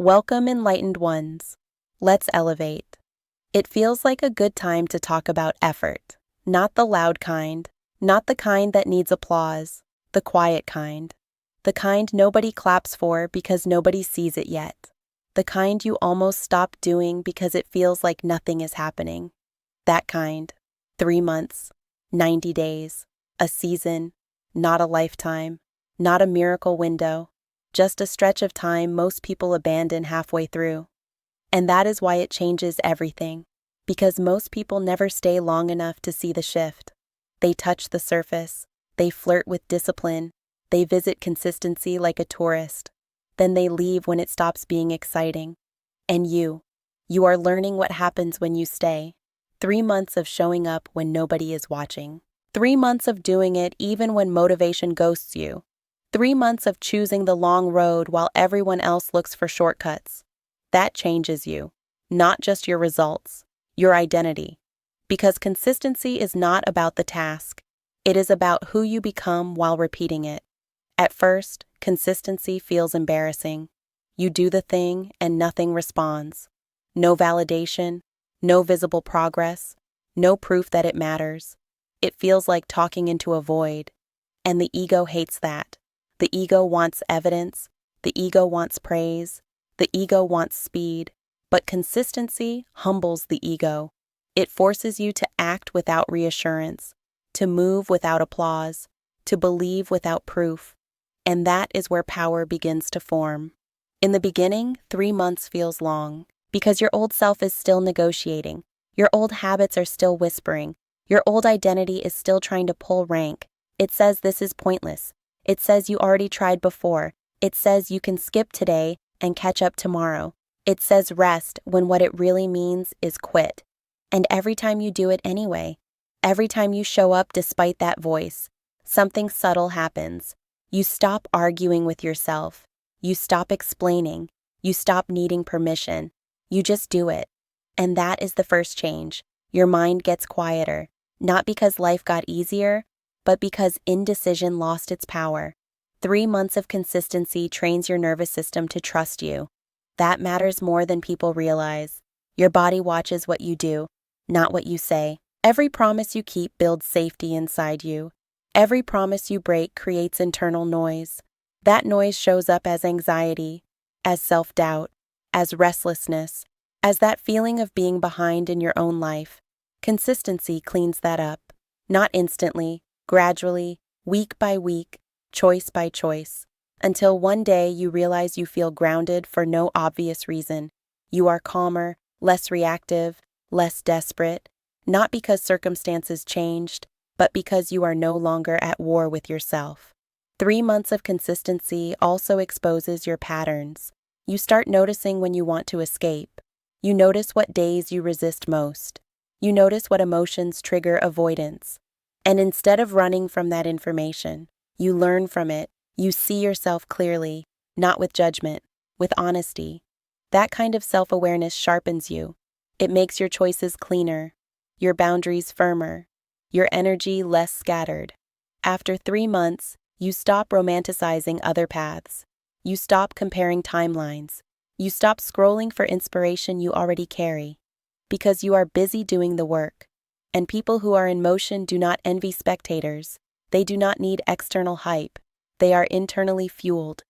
Welcome, enlightened ones. Let's elevate. It feels like a good time to talk about effort. Not the loud kind, not the kind that needs applause, the quiet kind. The kind nobody claps for because nobody sees it yet. The kind you almost stop doing because it feels like nothing is happening. That kind. 3 months, 90 days, a season, not a lifetime, not a miracle window, just a stretch of time most people abandon halfway through. And that is why it changes everything, because most people never stay long enough to see the shift. They touch the surface, they flirt with discipline, they visit consistency like a tourist. Then they leave when it stops being exciting. And you are learning what happens when you stay. 3 months of showing up when nobody is watching. 3 months of doing it even when motivation ghosts you. 3 months of choosing the long road while everyone else looks for shortcuts. That changes you, not just your results, your identity. Because consistency is not about the task. It is about who you become while repeating it. At first, consistency feels embarrassing. You do the thing and nothing responds. No validation, no visible progress, no proof that it matters. It feels like talking into a void. And the ego hates that. The ego wants evidence. The ego wants praise. The ego wants speed. But consistency humbles the ego. It forces you to act without reassurance, to move without applause, to believe without proof. And that is where power begins to form. In the beginning, 3 months feels long, because your old self is still negotiating. Your old habits are still whispering. Your old identity is still trying to pull rank. It says this is pointless. It says you already tried before. It says you can skip today and catch up tomorrow. It says rest when what it really means is quit. And every time you do it anyway, every time you show up despite that voice, something subtle happens. You stop arguing with yourself. You stop explaining. You stop needing permission. You just do it. And that is the first change. Your mind gets quieter, not because life got easier, but because indecision lost its power. 3 months of consistency trains your nervous system to trust you. That matters more than people realize. Your body watches what you do, not what you say. Every promise you keep builds safety inside you. Every promise you break creates internal noise. That noise shows up as anxiety, as self-doubt, as restlessness, as that feeling of being behind in your own life. Consistency cleans that up. Not instantly, gradually, week by week, choice by choice, until one day you realize you feel grounded for no obvious reason. You are calmer, less reactive, less desperate, not because circumstances changed, but because you are no longer at war with yourself. 3 months of consistency also exposes your patterns. You start noticing when you want to escape. You notice what days you resist most. You notice what emotions trigger avoidance. And instead of running from that information, you learn from it. You see yourself clearly, not with judgment, with honesty. That kind of self-awareness sharpens you. It makes your choices cleaner, your boundaries firmer, your energy less scattered. After 3 months, you stop romanticizing other paths. You stop comparing timelines. You stop scrolling for inspiration you already carry. Because you are busy doing the work. And people who are in motion do not envy spectators. They do not need external hype. They are internally fueled.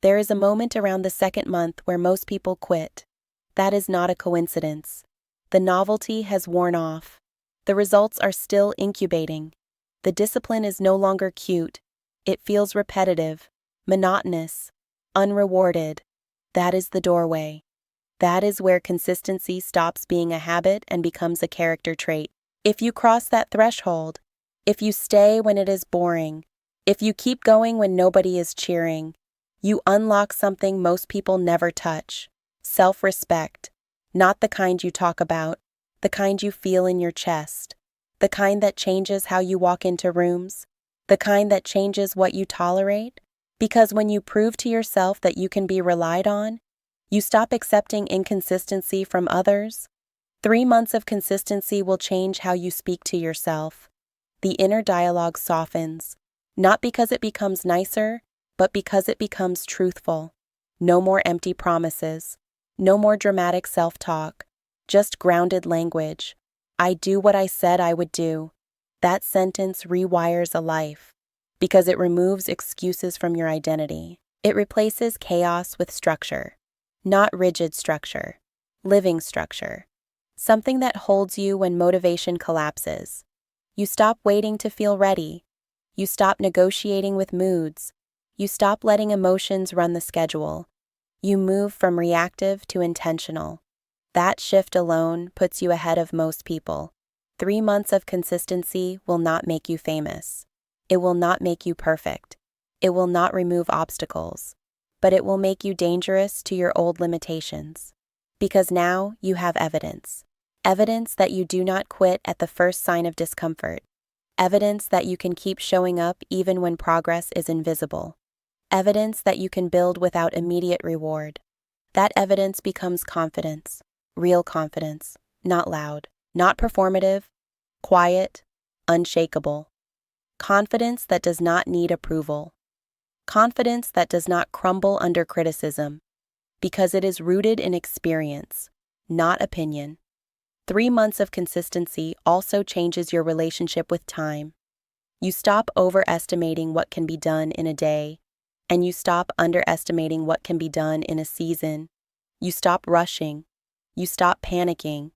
There is a moment around the 2nd month where most people quit. That is not a coincidence. The novelty has worn off. The results are still incubating. The discipline is no longer cute. It feels repetitive, monotonous, unrewarded. That is the doorway. That is where consistency stops being a habit and becomes a character trait. If you cross that threshold, if you stay when it is boring, if you keep going when nobody is cheering, you unlock something most people never touch: self-respect. Not the kind you talk about, the kind you feel in your chest, the kind that changes how you walk into rooms, the kind that changes what you tolerate. Because when you prove to yourself that you can be relied on, you stop accepting inconsistency from others. 3 months of consistency will change how you speak to yourself. The inner dialogue softens, not because it becomes nicer, but because it becomes truthful. No more empty promises. No more dramatic self-talk. Just grounded language. I do what I said I would do. That sentence rewires a life because it removes excuses from your identity. It replaces chaos with structure. Not rigid structure. Living structure. Something that holds you when motivation collapses. You stop waiting to feel ready. You stop negotiating with moods. You stop letting emotions run the schedule. You move from reactive to intentional. That shift alone puts you ahead of most people. 3 months of consistency will not make you famous. It will not make you perfect. It will not remove obstacles. But it will make you dangerous to your old limitations. Because now you have evidence. Evidence that you do not quit at the first sign of discomfort. Evidence that you can keep showing up even when progress is invisible. Evidence that you can build without immediate reward. That evidence becomes confidence. Real confidence. Not loud. Not performative. Quiet. Unshakable. Confidence that does not need approval. Confidence that does not crumble under criticism. Because it is rooted in experience, not opinion. 3 months of consistency also changes your relationship with time. You stop overestimating what can be done in a day, and you stop underestimating what can be done in a season. You stop rushing. You stop panicking.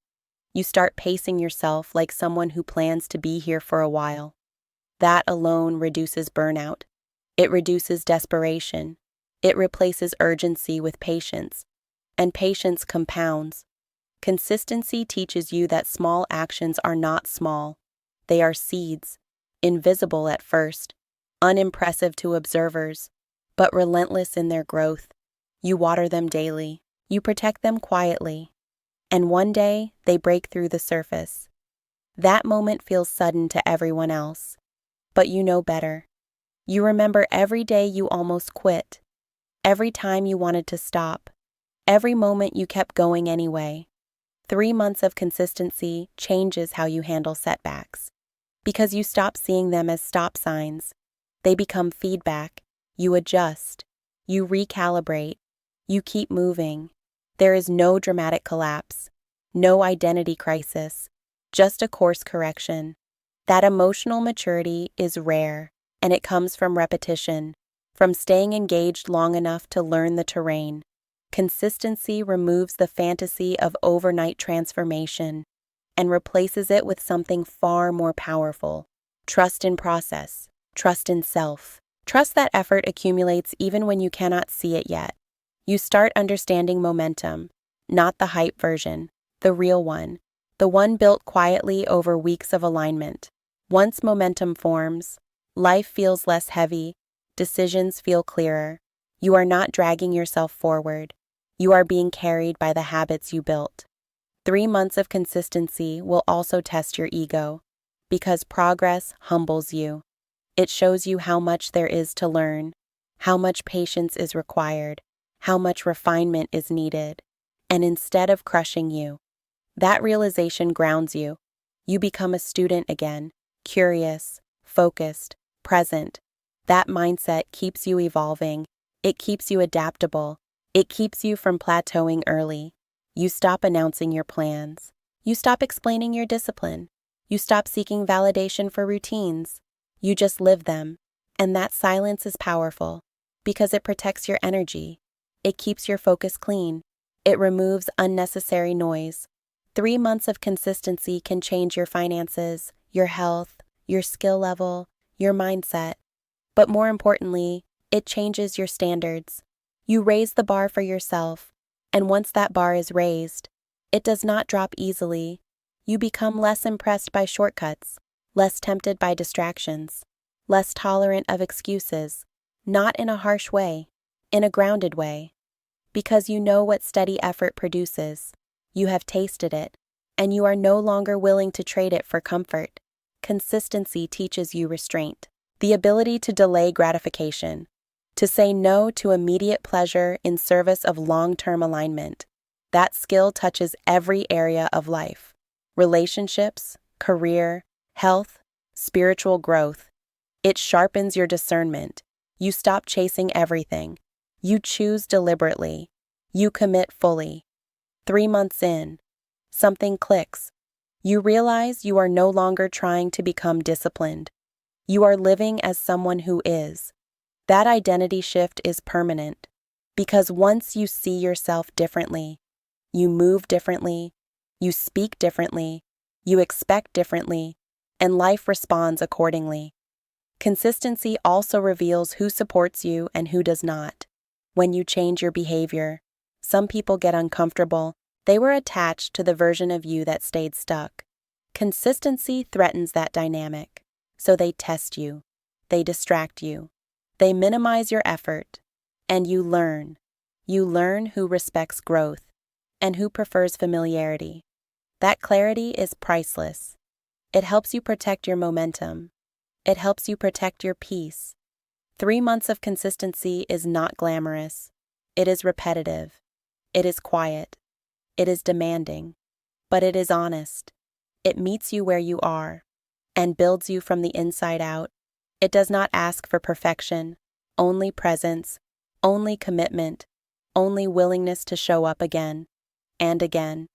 You start pacing yourself like someone who plans to be here for a while. That alone reduces burnout. It reduces desperation. It replaces urgency with patience, and patience compounds. Consistency teaches you that small actions are not small. They are seeds, invisible at first, unimpressive to observers, but relentless in their growth. You water them daily. You protect them quietly. And one day, they break through the surface. That moment feels sudden to everyone else. But you know better. You remember every day you almost quit. Every time you wanted to stop. Every moment you kept going anyway. 3 months of consistency changes how you handle setbacks. Because you stop seeing them as stop signs. They become feedback. You adjust. You recalibrate. You keep moving. There is no dramatic collapse. No identity crisis. Just a course correction. That emotional maturity is rare, and it comes from repetition, from staying engaged long enough to learn the terrain. Consistency removes the fantasy of overnight transformation and replaces it with something far more powerful. Trust in process. Trust in self. Trust that effort accumulates even when you cannot see it yet. You start understanding momentum, not the hype version, the real one, the one built quietly over weeks of alignment. Once momentum forms, life feels less heavy, decisions feel clearer. You are not dragging yourself forward. You are being carried by the habits you built. 3 months of consistency will also test your ego, because progress humbles you. It shows you how much there is to learn, how much patience is required, how much refinement is needed. And instead of crushing you, that realization grounds you. You become a student again, curious, focused, present. That mindset keeps you evolving. It keeps you adaptable. It keeps you from plateauing early. You stop announcing your plans. You stop explaining your discipline. You stop seeking validation for routines. You just live them. And that silence is powerful because it protects your energy. It keeps your focus clean. It removes unnecessary noise. 3 months of consistency can change your finances, your health, your skill level, your mindset. But more importantly, it changes your standards. You raise the bar for yourself, and once that bar is raised, it does not drop easily. You become less impressed by shortcuts, less tempted by distractions, less tolerant of excuses, not in a harsh way, in a grounded way. Because you know what steady effort produces. You have tasted it, and you are no longer willing to trade it for comfort. Consistency teaches you restraint, the ability to delay gratification, to say no to immediate pleasure in service of long-term alignment. That skill touches every area of life: relationships, career, health, spiritual growth. It sharpens your discernment. You stop chasing everything. You choose deliberately. You commit fully. 3 months in, something clicks. You realize you are no longer trying to become disciplined. You are living as someone who is. That identity shift is permanent, because once you see yourself differently, you move differently, you speak differently, you expect differently, and life responds accordingly. Consistency also reveals who supports you and who does not. When you change your behavior, some people get uncomfortable. They were attached to the version of you that stayed stuck. Consistency threatens that dynamic, so they test you, they distract you, they minimize your effort, and you learn. You learn who respects growth and who prefers familiarity. That clarity is priceless. It helps you protect your momentum. It helps you protect your peace. 3 months of consistency is not glamorous. It is repetitive. It is quiet. It is demanding. But it is honest. It meets you where you are and builds you from the inside out. It does not ask for perfection, only presence, only commitment, only willingness to show up again, and again,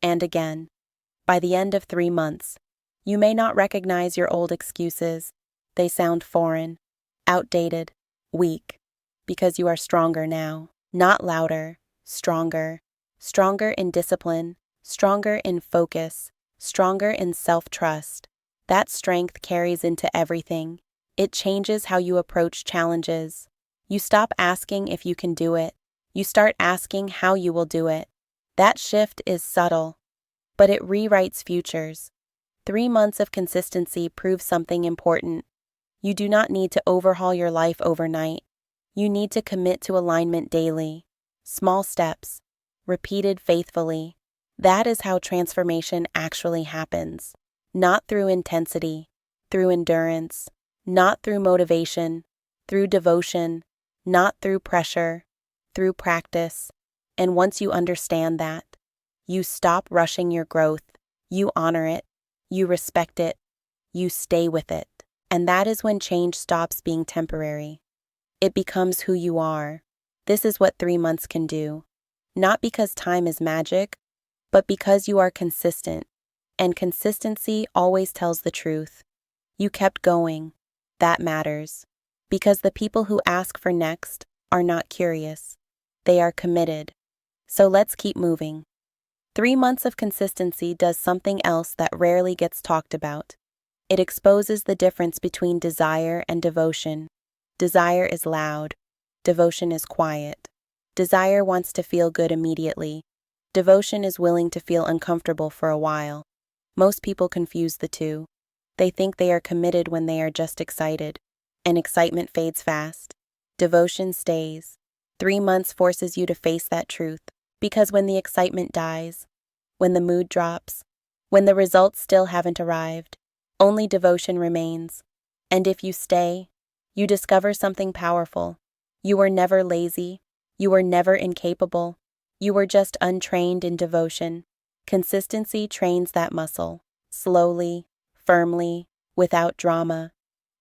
and again. By the end of 3 months, you may not recognize your old excuses. They sound foreign, outdated, weak, because you are stronger now. Not louder, stronger. Stronger in discipline, stronger in focus, stronger in self-trust. That strength carries into everything. It changes how you approach challenges. You stop asking if you can do it. You start asking how you will do it. That shift is subtle, but it rewrites futures. 3 months of consistency proves something important. You do not need to overhaul your life overnight. You need to commit to alignment daily. Small steps, repeated faithfully. That is how transformation actually happens. Not through intensity, through endurance, not through motivation, through devotion, not through pressure, through practice. And once you understand that, you stop rushing your growth, you honor it, you respect it, you stay with it. And that is when change stops being temporary. It becomes who you are. This is what 3 months can do. Not because time is magic, but because you are consistent. And consistency always tells the truth. You kept going. That matters. Because the people who ask for next are not curious. They are committed. So let's keep moving. 3 months of consistency does something else that rarely gets talked about. It exposes the difference between desire and devotion. Desire is loud. Devotion is quiet. Desire wants to feel good immediately. Devotion is willing to feel uncomfortable for a while. Most people confuse the two. They think they are committed when they are just excited, and excitement fades fast. Devotion stays. 3 months forces you to face that truth, because when the excitement dies, when the mood drops, when the results still haven't arrived, only devotion remains. And if you stay, you discover something powerful. You were never lazy. You were never incapable. You were just untrained in devotion. Consistency trains that muscle, slowly, firmly, without drama.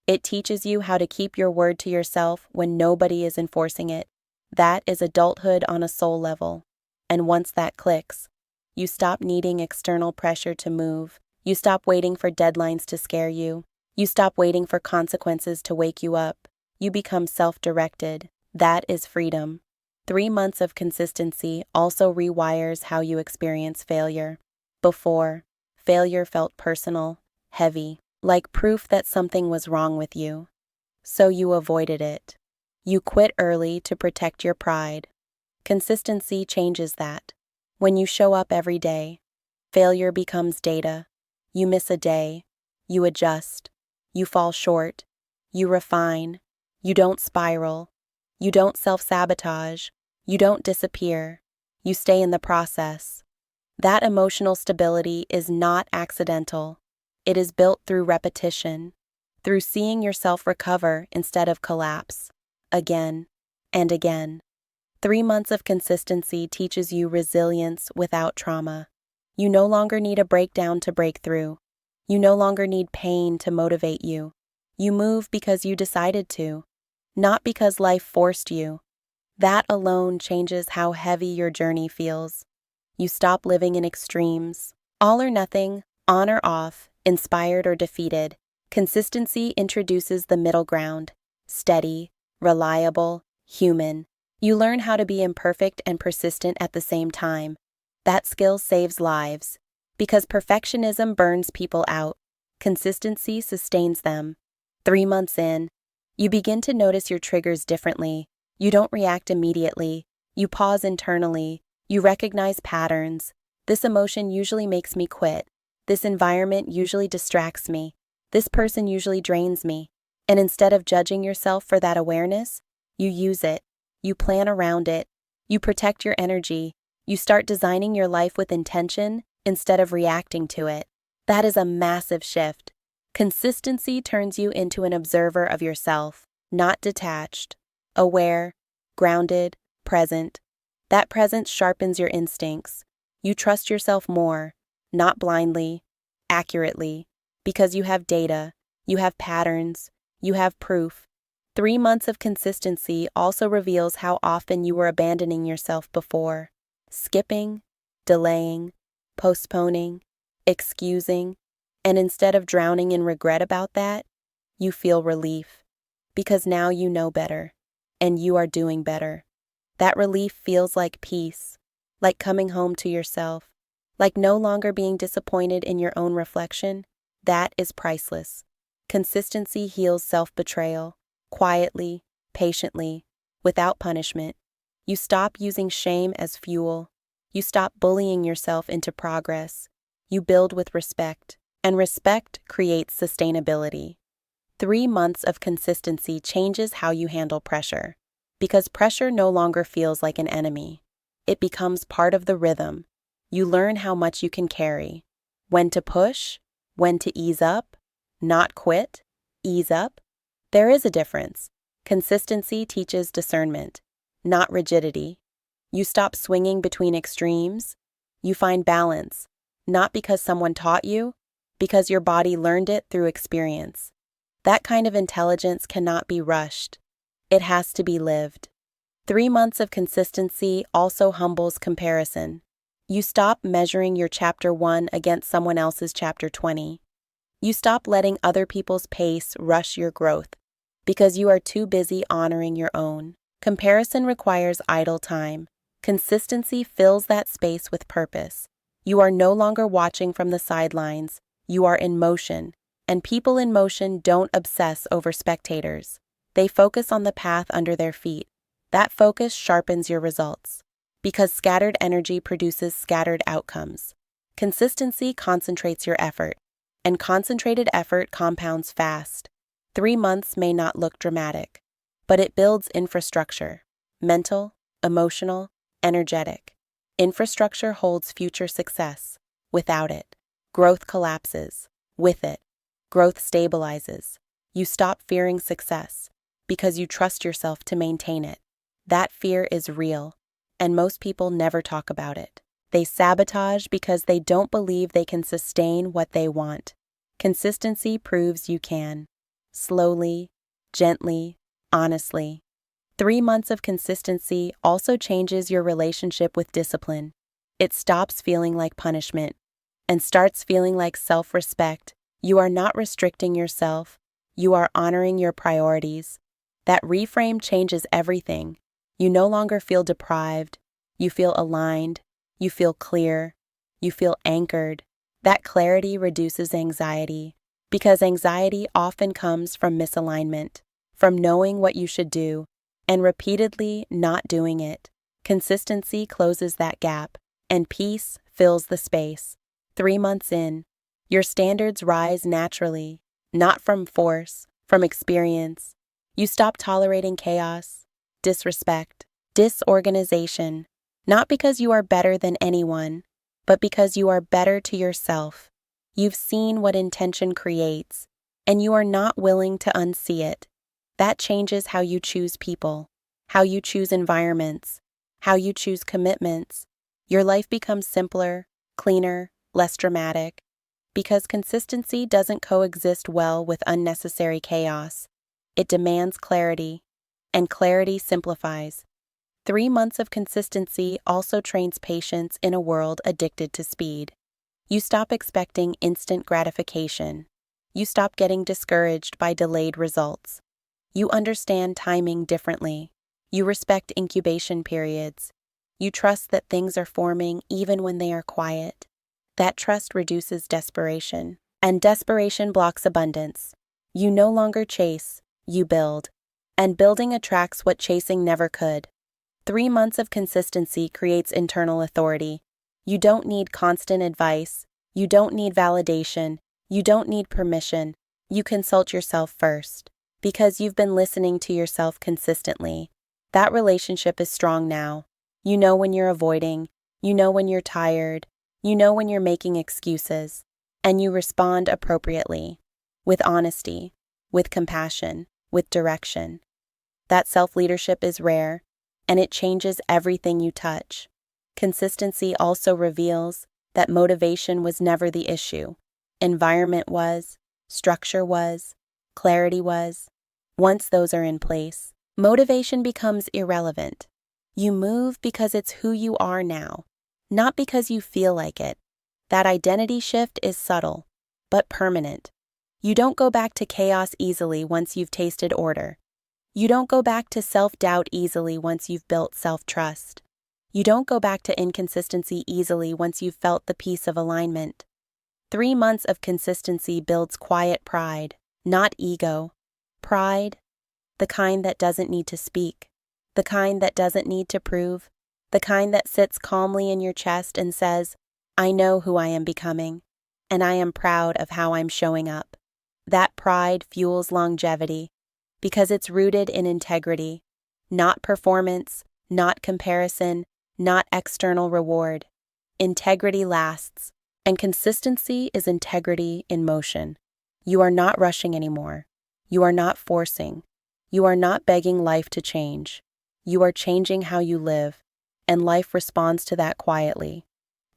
It teaches you how to keep your word to yourself when nobody is enforcing it. That is adulthood on a soul level. And once that clicks, you stop needing external pressure to move. You stop waiting for deadlines to scare you. You stop waiting for consequences to wake you up. You become self-directed. That is freedom. 3 months of consistency also rewires how you experience failure. Before, failure felt personal, heavy, like proof that something was wrong with you. So you avoided it. You quit early to protect your pride. Consistency changes that. When you show up every day, failure becomes data. You miss a day. You adjust. You fall short. You refine. You don't spiral. You don't self-sabotage. You don't disappear. You stay in the process. That emotional stability is not accidental. It is built through repetition, through seeing yourself recover instead of collapse, again and again. 3 months of consistency teaches you resilience without trauma. You no longer need a breakdown to break through. You no longer need pain to motivate you. You move because you decided to, not because life forced you. That alone changes how heavy your journey feels. You stop living in extremes, all or nothing, on or off, inspired or defeated. Consistency introduces the middle ground, steady, reliable, human. You learn how to be imperfect and persistent at the same time. That skill saves lives. Because perfectionism burns people out, consistency sustains them. 3 months in, you begin to notice your triggers differently. You don't react immediately. You pause internally. You recognize patterns. This emotion usually makes me quit. This environment usually distracts me. This person usually drains me. And instead of judging yourself for that awareness, you use it. You plan around it. You protect your energy. You start designing your life with intention instead of reacting to it. That is a massive shift. Consistency turns you into an observer of yourself, not detached, aware, grounded, present. That presence sharpens your instincts. You trust yourself more, not blindly, accurately, because you have data, you have patterns, you have proof. 3 months of consistency also reveals how often you were abandoning yourself before, skipping, delaying, postponing, excusing, and instead of drowning in regret about that, you feel relief, because now you know better, and you are doing better. That relief feels like peace, like coming home to yourself, like no longer being disappointed in your own reflection. That is priceless. Consistency heals self-betrayal, quietly, patiently, without punishment. You stop using shame as fuel. You stop bullying yourself into progress. You build with respect, and respect creates sustainability. 3 months of consistency changes how you handle pressure, because pressure no longer feels like an enemy. It becomes part of the rhythm. You learn how much you can carry, when to push, when to ease up, not quit, ease up. There is a difference. Consistency teaches discernment, not rigidity. You stop swinging between extremes. You find balance, not because someone taught you, because your body learned it through experience. That kind of intelligence cannot be rushed. It has to be lived. 3 months of consistency also humbles comparison. You stop measuring your chapter 1 against someone else's chapter 20. You stop letting other people's pace rush your growth, because you are too busy honoring your own. Comparison requires idle time. Consistency fills that space with purpose. You are no longer watching from the sidelines. You are in motion, and people in motion don't obsess over spectators. They focus on the path under their feet. That focus sharpens your results, because scattered energy produces scattered outcomes. Consistency concentrates your effort, and concentrated effort compounds fast. 3 months may not look dramatic, but it builds infrastructure, mental, emotional, energetic. Infrastructure holds future success. Without it, growth collapses. With it, growth stabilizes. You stop fearing success because you trust yourself to maintain it. That fear is real, and most people never talk about it. They sabotage because they don't believe they can sustain what they want. Consistency proves you can. Slowly, gently, honestly. 3 months of consistency also changes your relationship with discipline. It stops feeling like punishment and starts feeling like self-respect. You are not restricting yourself. You are honoring your priorities. That reframe changes everything. You no longer feel deprived. You feel aligned. You feel clear. You feel anchored. That clarity reduces anxiety, because anxiety often comes from misalignment, from knowing what you should do and repeatedly not doing it. Consistency closes that gap, and peace fills the space. 3 months in, your standards rise naturally, not from force, from experience. You stop tolerating chaos, disrespect, disorganization, not because you are better than anyone, but because you are better to yourself. You've seen what intention creates, and you are not willing to unsee it. That changes how you choose people, how you choose environments, how you choose commitments. Your life becomes simpler, cleaner, less dramatic, because consistency doesn't coexist well with unnecessary chaos. It demands clarity, and clarity simplifies. 3 months of consistency also trains patience in a world addicted to speed. You stop expecting instant gratification. You stop getting discouraged by delayed results. You understand timing differently. You respect incubation periods. You trust that things are forming even when they are quiet. That trust reduces desperation, and desperation blocks abundance. You no longer chase, you build. And building attracts what chasing never could. 3 months of consistency creates internal authority. You don't need constant advice. You don't need validation. You don't need permission. You consult yourself first. Because you've been listening to yourself consistently. That relationship is strong now. You know when you're avoiding. You know when you're tired. You know when you're making excuses. And you respond appropriately. With honesty. With compassion. With direction. That self-leadership is rare, and it changes everything you touch. Consistency also reveals that motivation was never the issue. Environment was, structure was, clarity was. Once those are in place, motivation becomes irrelevant. You move because it's who you are now, not because you feel like it. That identity shift is subtle, but permanent. You don't go back to chaos easily once you've tasted order. You don't go back to self-doubt easily once you've built self-trust. You don't go back to inconsistency easily once you've felt the peace of alignment. 3 months of consistency builds quiet pride, not ego. Pride, the kind that doesn't need to speak, the kind that doesn't need to prove, the kind that sits calmly in your chest and says, I know who I am becoming, and I am proud of how I'm showing up. That pride fuels longevity, because it's rooted in integrity, not performance, not comparison, not external reward. Integrity lasts, and consistency is integrity in motion. You are not rushing anymore. You are not forcing. You are not begging life to change. You are changing how you live, and life responds to that quietly.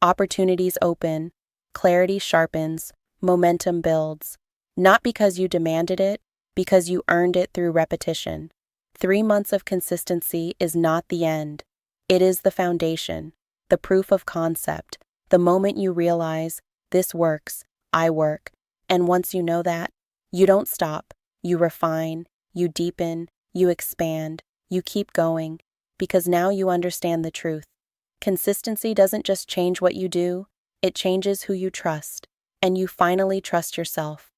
Opportunities open, clarity sharpens, momentum builds, not because you demanded it, because you earned it through repetition. 3 months of consistency is not the end. It is the foundation, the proof of concept, the moment you realize, this works, I work. And once you know that, you don't stop, you refine, you deepen, you expand, you keep going, because now you understand the truth. Consistency doesn't just change what you do, it changes who you trust, and you finally trust yourself.